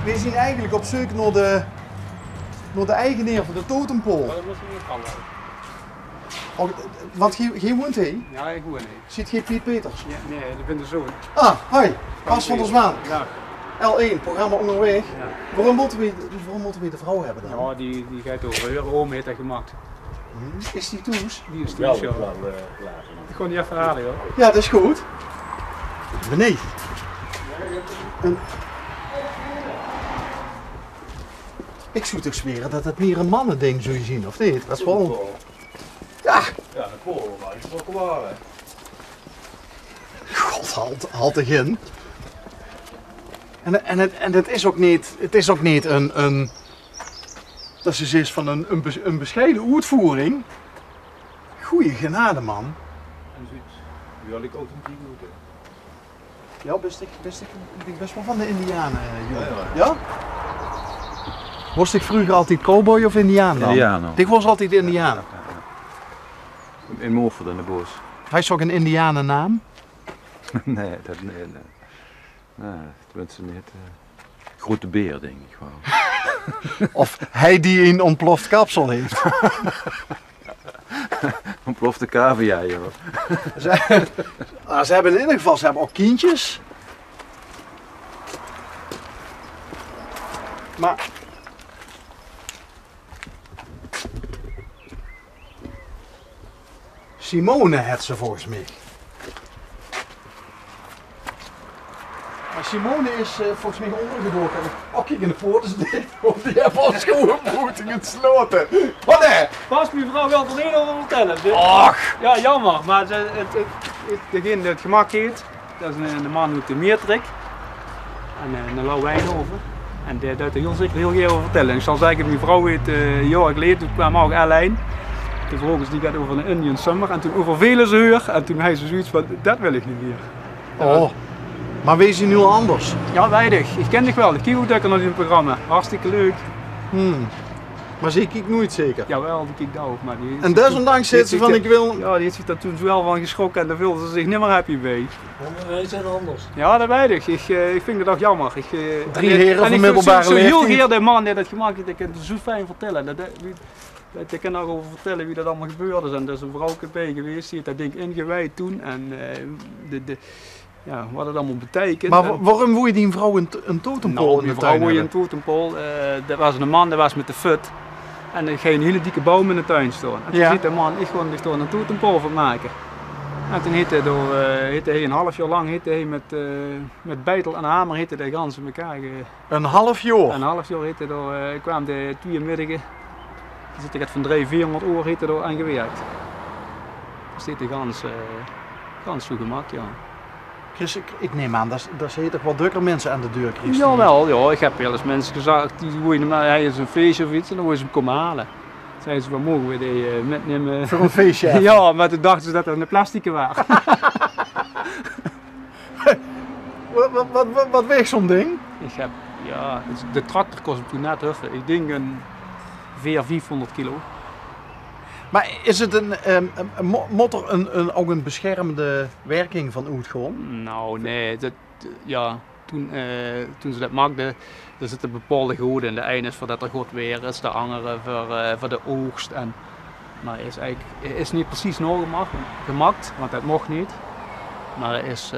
we zijn eigenlijk op zoek naar de eigenaar van de totempool. Oh, dat moet je niet gaan. Oh, want jij woont hier? Ja, ik woon niet. Ziet geen Piet Peters? Ja, nee, ik ben de zoon. Ah, hoi. Bas van der Zwaan. Ja. L1, programma onderweg. Ja. Waarom moeten we de vrouw hebben dan? Ja, die gaat over haar oom heeft dat gemaakt. Is die toes? Die is toen zo. Ik kon die even halen, joh. Ja, dat is goed. Beneden. Ik zou toch zweren dat het meer een mannending zou je zien, of niet? Dat is wel... Ja! Ja, dat koren maar iets voor waren. God, halt erin. En het is ook niet een dat ze is van een bescheiden uitvoering. Goeie genade, man. En zoiets. Die had ik authentiek moeten. Ja, best wel van de Indianen, jongen. Ja, Ja? Was ik vroeger altijd cowboy of Indiaan dan? Indiaan. Ik was altijd Indiaan. In Moorford in de bos. Hij is ook een Indianennaam. Nee, dat bent ze niet. Grote beer, denk ik gewoon. Of hij die een ontploft kapsel heeft. Ontplofte cavia, joh. Ze hebben in ieder geval ook kindjes. Maar... Simone had ze volgens mij. Maar Simone is volgens mij ondergedoken. Oh, kijk, in de poort is dicht. Want die hebben al schoenvoeting gesloten. Wat hè? Pas mijn vrouw wel er niet over vertellen. Och! Ja, jammer, maar degene die het gemaakt heeft, dat is een man uit de Meertrik. En een lauw wijnhoven. En die duidt er heel zeker heel veel over vertellen. En ik zal zeggen, mijn vrouw heeft een jaar geleden, toen kwam ook L1. Toen vervolgens die gaat over een Indian Summer en toen over vele zeur. En toen hij ze zoiets van, dat wil ik niet meer. Oh, maar wees je nu al anders? Ja, weinig. Ik ken dich wel. Ik kijk ook lekker naar dit programma. Hartstikke leuk. Maar zie ik nooit zeker. Jawel, die kijkt ook. Maar die En desondanks zit ze van ik wil... Ja, die heeft zich daar toen wel van geschrokken en daar wilde ze zich niet meer happy mee. Wij zijn anders. Ja, dat weet ik. Ik vind het ook jammer. Drie heren van middelbare leeftijd. Heel leeftijd. geer de man die dat gemaakt heeft, ik kan het zo fijn vertellen. Ik kan ook over vertellen wie dat allemaal gebeurde is. En er is een vrouw bij geweest, die heeft dat ding ingewijd toen. En ja, wat het allemaal betekent. Maar waarom wil je die vrouw een totempool Nou, in die de vrouw tuin wil je een hebben? totempool. Dat was een man, dat was met de fut. En er ging een hele dikke boom in de tuin staan. En toen Ja. ziet de man, ik gewoon er een totempool van maken. En toen hitte hij een half jaar lang met beitel en hamer hitte de ganzen elkaar. Een half jaar? Een half jaar hitte kwam de 2 middagen. Dan zit ik van 300-400 uur hitte door aan gewerkt. Dus dit de gans zo gemaakt, ja. Chris, ik neem aan, daar zitten toch wel drukker mensen aan de deur, Chris? Jawel, ja, ik heb wel eens mensen gezegd, hij is een feestje of iets en dan wil je hem komen halen. Zeiden ze, wat mogen we die metnemen? Voor een feestje? Ja, maar toen dachten ze dat er een plastic waren. Wat weegt zo'n ding? Ik heb, ja, de tractor kost toen net huffen. Ik denk een 400-500 kilo. Maar is het moet er ook een beschermende werking van uitgaan? Nou, nee, ja, toen ze dat maakten, er zitten bepaalde goden. De ene is voordat er goed weer is, de andere voor de oogst. Maar het is niet precies gemaakt, want dat mocht niet. Maar er is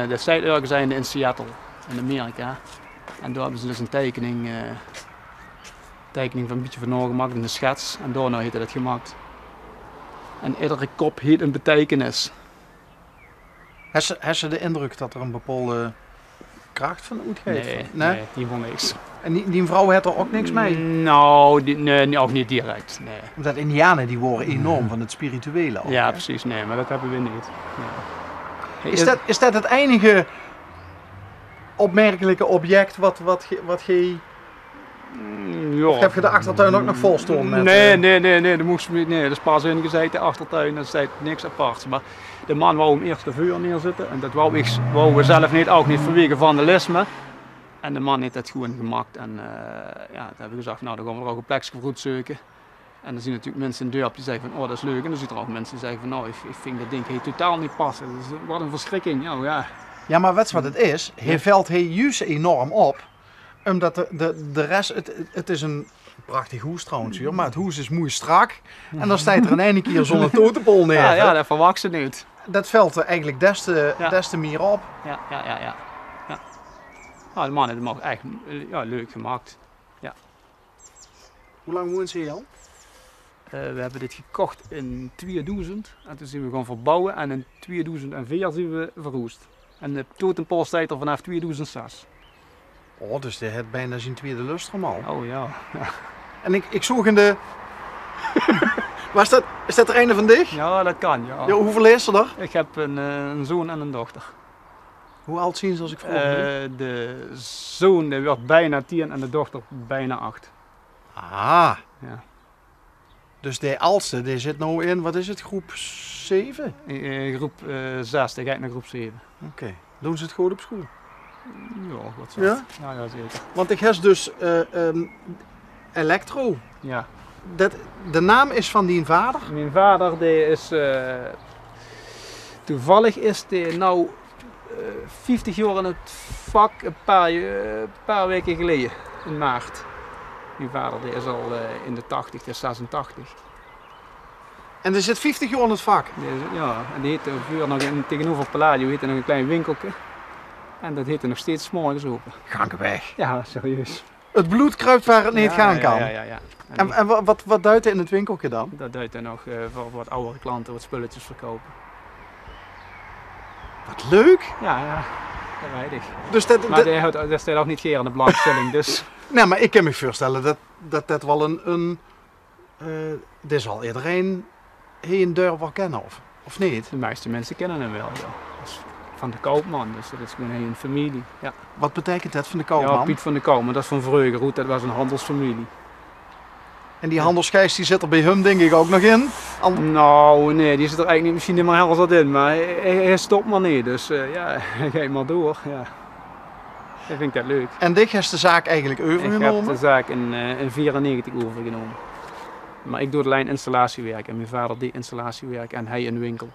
de Zuid-Urken zijn in Seattle, in Amerika. En daar hebben ze dus een tekening van een beetje van gemaakt, een schets. En daarna heeft het gemaakt. En iedere kop heeft een betekenis. Heb je de indruk dat er een bepaalde kracht van uitgeeft? Nee, die vond niks. En die vrouw heeft er ook niks mee? Nou, nee, ook niet direct. Nee. Omdat Indianen die worden enorm van het spirituele. Ook, Ja, hè? precies. Nee, maar dat hebben we niet. Nee. Is dat het enige opmerkelijke object wat je... Ja. Of heb je de achtertuin ook nog vol staan met... Nee, dat is pas ingezet, de achtertuin, dat staat niks aparts. Maar de man wou hem eerst de vuur neerzetten en dat wou we zelf niet, ook niet vanwege vandalisme. En de man heeft dat gewoon gemaakt en ja, toen hebben we gezegd, nou dan gaan we er ook een plekje voor goed zoeken. En dan zien natuurlijk mensen in de dorp die zeggen van, oh dat is leuk. En dan zien er ook mensen die zeggen van, nou ik vind dat ding totaal niet passen. Dus wat een verschrikking. Nou ja, Ja, maar weet je wat het is? Hij valt hij juist enorm op. Omdat de rest, het is een prachtig hoes trouwens hier, maar het hoes is mooi strak. En dan staat er in één keer zo'n totempol neer. Ja, dat verwacht ze niet. Dat valt er eigenlijk des te meer op. Ja. Nou, de man heeft hem ook echt leuk gemaakt. Hoe lang woont ze hier al? We hebben dit gekocht in 2000 en toen zijn we gaan verbouwen en in 2004 zijn we verroest. En de totempol staat er vanaf 2006. Oh, dus die heeft bijna zijn tweede lustrum al. Oh ja. En ik zoek in de... Is dat er een van dich? Ja, dat kan, ja. Ja, hoeveel is er? Ik heb een zoon en een dochter. Hoe oud zien ze als ik vroeg? De zoon die wordt bijna 10 en de dochter bijna 8. Ah. Ja. Dus de oudste, die zit nou in, wat is het, groep 7? Groep 6, die gaat naar groep 7. Oké. Doen ze het goed op school? Ja, wat zo. Ja? Ja, zeker. Want ik heb dus Electro. Ja. De naam is van die vader? Mijn vader die is, toevallig is die nou 50 jaar in het vak, een paar weken geleden, in maart. Mijn vader die is al in de 80, die is 86. En die zit 50 jaar in het vak? Ja, en die heette vroeger nog tegenover Palladio heette nog een klein winkeltje. En dat heette nog steeds 's morgens open. Ga ik weg. Ja, serieus. Het bloed kruipt waar het niet gaan kan. Ja. En wat duidt er in het winkeltje dan? Dat duidt er nog voor wat oudere klanten wat spulletjes verkopen. Wat leuk! Ja, dat weet ik. Dus Maar dat staat ook niet geer aan de belangstelling, dus... Nee, maar ik kan me voorstellen dat wel een dit zal iedereen heen deur wel kennen, of niet? De meeste mensen kennen hem wel, ja. Dat is van de koopman, dus dat is gewoon een familie. Ja. Wat betekent dat van de koopman? Ja, Piet van de Koopman, dat is van Vreugenroet, dat was een handelsfamilie. En die handelsgeest die zit er bij hem denk ik ook nog in? Nou, nee, die zit er eigenlijk niet, misschien niet meer heel wat in, maar hij stopt maar niet, dus ja, hij gaat maar door. Ja. Ik vind dat leuk. En dit heeft de zaak eigenlijk Ik heb overgenomen? de zaak in 1994 overgenomen. Maar ik doe de lijn installatiewerk en mijn vader die installatiewerk en hij een winkel.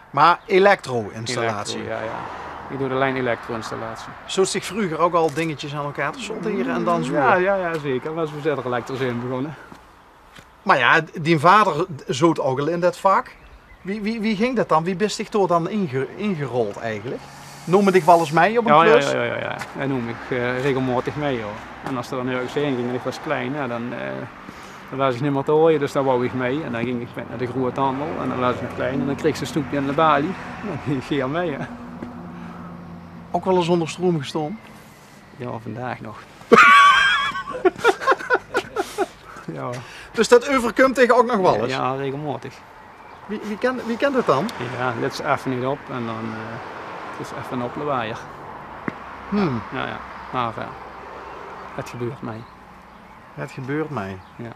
Maar elektro-installatie. Elektro, ja. Ik doe de lijn elektro-installatie. Zo zich vroeger ook al dingetjes aan elkaar te solderen en dan zo. Ja, zeker. Was we zelf elektrisch in begonnen. Maar ja, die vader zoot ook al in dat vak. Wie ging dat dan? Wie bist zich door dan ingerold eigenlijk? Noem ik wel eens mee op een klus? Ja. Dat noem ik regelmatig mee, hoor. En als er dan ergens heen ging en ik was klein, ja, dan was ik niet meer te horen, dus dan wou ik mee. En dan ging ik naar de groothandel en dan was ik nog klein en dan kreeg ze een stoepje aan de balie. En dan ging ik hier mee, hè. Ook wel eens onder stroom gestaan? Ja, vandaag nog. Ja. Dus dat overkomt tegen ook nog wel eens? Ja, regelmatig. Wie kent het dan? Ja, let ze even niet op en dan het is even een oplawaaier. Ja. Maar het gebeurt mij. Het gebeurt mij. Ja.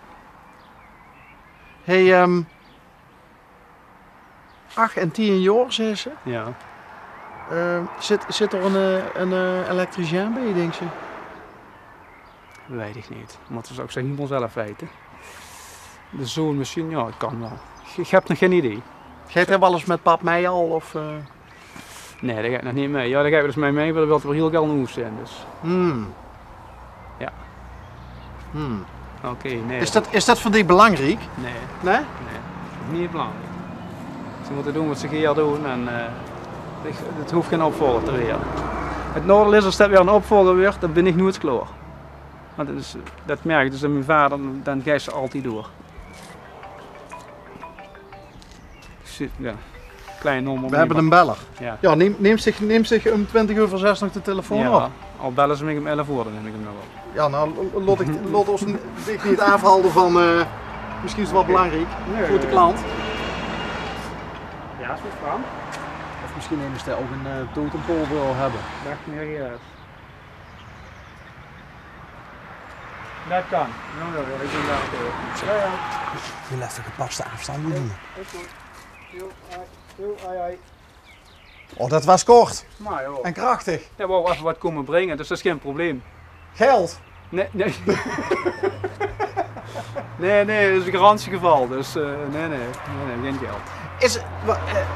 Hey, 8 en 10 jaar, zei ze. Ja. Zit er een elektricien bij, denk je? Weet ik niet. Moeten ze ook zeggen, niet zelf weten. De zoon misschien, ja, het kan wel. Ik heb nog geen idee. Gaat hij wel eens met pap mee al? Of, Nee, daar ga ik nog niet mee. Ja, daar ga ik dus mee, maar dat wil wel heel geld een hoes zijn. Dus. Ja. Oké, nee. Is dat voor die belangrijk? Nee. Nee? Nee, niet belangrijk. Ze moeten doen wat ze hier doen en het hoeft geen opvolger te weer. Het nadeel is als dat weer een opvolger wordt, dan ben ik nooit klaar. Want dat merk ik dus aan mijn vader, dan gaat ze altijd door. Ja, klein nummer. We hebben een beller. Ja. Ja, neem zich om 6:20 nog de telefoon op. Al bellen ze me om 11 uur, dan neem ik hem nog op. Ja, nou, laat ons niet afhalden van, misschien is het wel belangrijk voor de klant. Ja, is goed van. Of misschien een stel ook een totempol wil hebben. Dacht meer hieruit. Dat kan. Ja, ik ben daar tegen. Ja. Je laat de gepaste afstand doen. Oh, dat was kort Maar joh. en krachtig. Ja, wou even wat komen brengen, dus dat is geen probleem. Geld. Nee. nee, dat is een garantiegeval, dus nee, geen geld.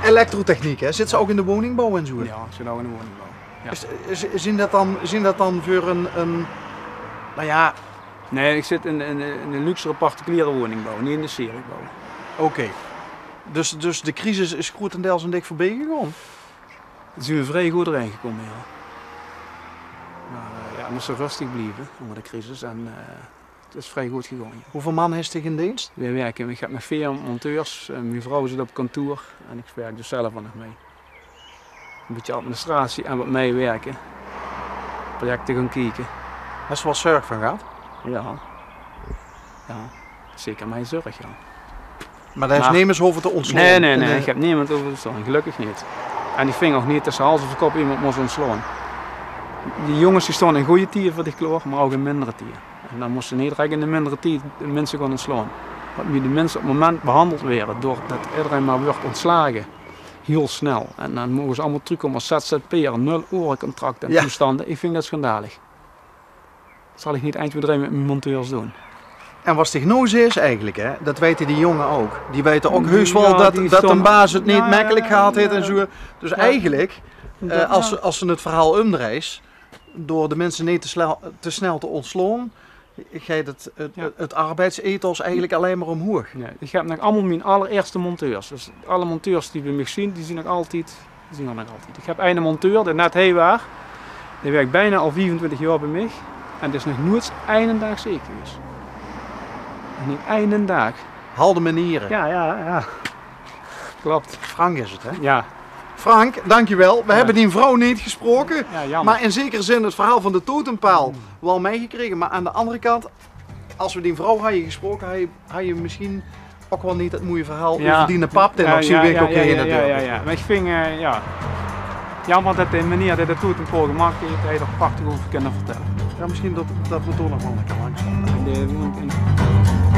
Elektrotechniek, hè? Zit ze ook in de woningbouw en zo? Ja, ik zit ook in de woningbouw. Ja. Zien dat dan voor een nou ja, Nee, ik zit in een luxere particuliere woningbouw, niet in de seriebouw. oké. Dus de crisis is grotendeels een dik voorbij gegaan? Daar zijn we vrij goed erin gekomen, ja. Maar we moesten rustig blijven onder de crisis en het is vrij goed gegaan. Ja. Hoeveel man heeft zich in dienst? Ik heb met 4 monteurs, mijn vrouw zit op kantoor en ik werk dus zelf nog mee. Een beetje administratie en wat meewerken. Projecten gaan kijken. Heb je wel zorg van gehad? Ja. Ja, zeker mijn zorg, ja. Maar daar is Maar- niemand over te ontslaan? Nee, ik heb niemand over de staan, gelukkig niet. En ik ving ook niet tussen hals of kop iemand moest ontslaan. Die jongens die stonden in goede tier voor die kloor, maar ook in mindere tier. En dan moesten niet direct in de mindere tier de mensen gaan ontslaan. Want nu de mensen op het moment behandeld werden, doordat iedereen maar wordt ontslagen. Heel snel. En dan mogen ze allemaal terugkomen als ZZP'er, 0 urencontract en Ja. toestanden. Ik vind dat schandalig. Dat zal ik niet eind met mijn monteurs doen. En wat diagnose is eigenlijk, hè, dat weten die jongen ook. Die weten ook heus wel Ja, dat die een stonden- baas het niet Ja, makkelijk gehad heeft en ja. zo. Dus eigenlijk, Ja. als ze het verhaal omdraait, door de mensen niet te snel te ontslaan, gaat het arbeidsethos eigenlijk alleen maar omhoog. Ja, ik heb nog allemaal mijn allereerste monteurs. Dus alle monteurs die bij mij zien, die zien er nog altijd. Ik heb een monteur, die net hij was. Die werkt bijna al 24 jaar bij mij. En het is nog nooit één dag zeker geweest. Nog niet één dag. Halde manieren. Ja. Klopt. Frank is het, hè? Ja. Frank, dankjewel. We Ja. hebben die vrouw niet gesproken. Ja, jammer. Maar in zekere zin het verhaal van de totempaal wel meegekregen. Maar aan de andere kant, als we die vrouw hadden gesproken, had je misschien ook wel niet het mooie verhaal over die pap en nog zien we ook in de deur. ja. Maar ik vind, jammer dat de manier dat de toetenpool gemaakt heeft, hij er prachtig over kunnen vertellen. Ja, misschien dat we toch nog wel een keer langs gaan. En de-